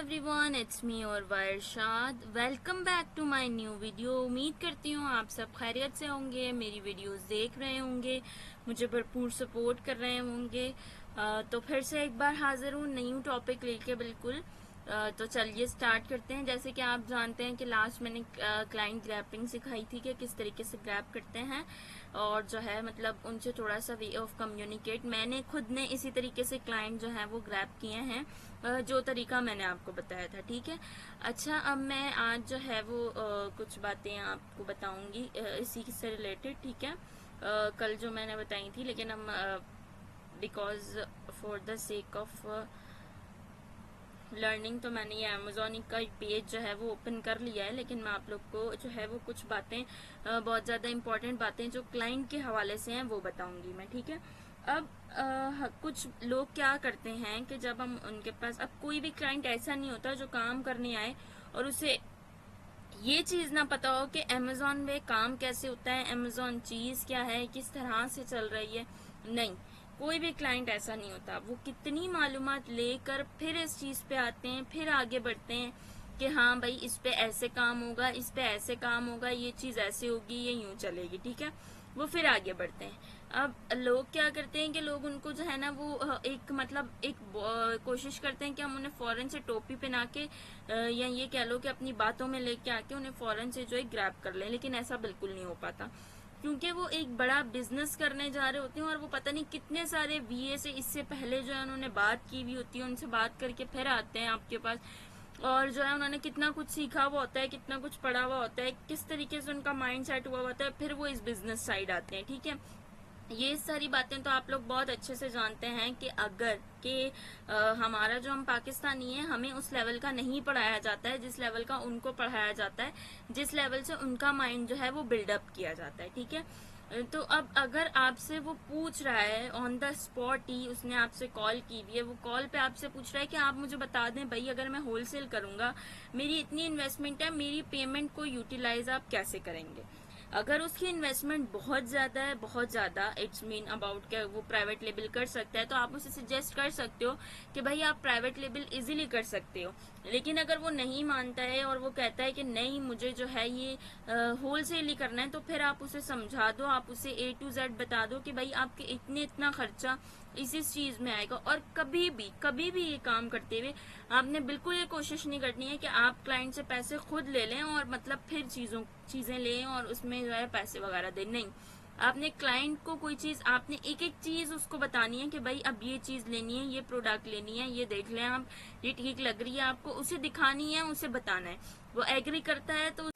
Everyone, it's me और वायरशाद। Welcome back to my new video. उम्मीद करती हूँ आप सब खैरियत से होंगे, मेरी वीडियोस देख रहे होंगे, मुझे भरपूर सपोर्ट कर रहे होंगे। तो फिर से एक बार हाजिर हूँ न्यू टॉपिक लेके बिल्कुल। तो चलिए स्टार्ट करते हैं। जैसे कि आप जानते हैं कि लास्ट मैंने क्लाइंट ग्रैपिंग सिखाई थी कि किस तरीके से ग्रैप करते हैं और जो है मतलब उनसे थोड़ा सा वे ऑफ कम्युनिकेट मैंने खुद ने इसी तरीके से क्लाइंट जो है वो ग्रैप किए हैं, जो तरीका मैंने आपको बताया था। ठीक है। अच्छा, अब मैं आज जो है वो कुछ बातें आपको बताऊंगी इसी से रिलेटेड। ठीक है। कल जो मैंने बताई थी, लेकिन हम because for the sake of learning तो मैंने ये अमेजोन का पेज जो है वो ओपन कर लिया है, लेकिन मैं आप लोग को जो है वो कुछ बातें बहुत ज़्यादा इम्पोर्टेंट बातें जो क्लाइंट के हवाले से हैं वो बताऊंगी मैं। ठीक है। अब कुछ लोग क्या करते हैं कि जब हम उनके पास, अब कोई भी क्लाइंट ऐसा नहीं होता जो काम करने आए और उसे ये चीज ना पता हो कि अमेजोन में काम कैसे होता है, अमेजोन चीज क्या है, किस तरह से चल रही है। नहीं, कोई भी क्लाइंट ऐसा नहीं होता। वो कितनी मालूमात लेकर फिर इस चीज पे आते हैं, फिर आगे बढ़ते हैं कि हाँ भाई इस पे ऐसे काम होगा, इस पे ऐसे काम होगा, ये चीज ऐसे होगी, ये यूं चलेगी। ठीक है। वो फिर आगे बढ़ते हैं। अब लोग क्या करते हैं कि लोग उनको जो है ना वो एक मतलब एक कोशिश करते हैं कि हम उन्हें फौरन से टोपी पहना के या ये कह लो कि अपनी बातों में लेके आके उन्हें फौरन से जो है ग्रैब कर लें, लेकिन ऐसा बिल्कुल नहीं हो पाता, क्योंकि वो एक बड़ा बिजनेस करने जा रहे होते हैं और वो पता नहीं कितने सारे वीए से इससे पहले जो है उन्होंने बात की हुई होती है, उनसे बात करके फिर आते हैं आपके पास और जो है उन्होंने कितना कुछ सीखा हुआ होता है, कितना कुछ पढ़ा हुआ होता है, किस तरीके से उनका माइंड सेट हुआ होता है, फिर वो इस बिजनेस साइड आते हैं। ठीक है। ये सारी बातें तो आप लोग बहुत अच्छे से जानते हैं कि अगर कि हमारा जो हम पाकिस्तानी है, हमें उस लेवल का नहीं पढ़ाया जाता है जिस लेवल का उनको पढ़ाया जाता है, जिस लेवल से उनका माइंड जो है वो बिल्डअप किया जाता है। ठीक है। तो अब अगर आपसे वो पूछ रहा है ऑन द स्पॉट ही, उसने आपसे कॉल की हुई है, वो कॉल पे आपसे पूछ रहा है कि आप मुझे बता दें भाई, अगर मैं होलसेल करूंगा, मेरी इतनी इन्वेस्टमेंट है, मेरी पेमेंट को यूटिलाइज आप कैसे करेंगे। अगर उसकी इन्वेस्टमेंट बहुत ज्यादा है, बहुत ज्यादा, इट्स मीन अबाउट के वो प्राइवेट लेबल कर सकता है, तो आप उसे सजेस्ट कर सकते हो कि भाई आप प्राइवेट लेबल इजीली कर सकते हो। लेकिन अगर वो नहीं मानता है और वो कहता है कि नहीं मुझे जो है ये होलसेल ही करना है, तो फिर आप उसे समझा दो, आप उसे A to Z बता दो कि भाई आपके इतना खर्चा इस चीज में आएगा। और कभी भी ये काम करते हुए आपने बिल्कुल ये कोशिश नहीं करनी है कि आप क्लाइंट से पैसे खुद ले लें और मतलब फिर चीजें लें और उसमें जो है पैसे वगैरह दें। नहीं, आपने क्लाइंट को कोई चीज, आपने एक एक चीज उसको बतानी है कि भाई अब ये चीज लेनी है, ये प्रोडक्ट लेनी है, ये देख लें आप, ये ठीक लग रही है आपको, उसे दिखानी है, उसे बताना है। वो एग्री करता है तो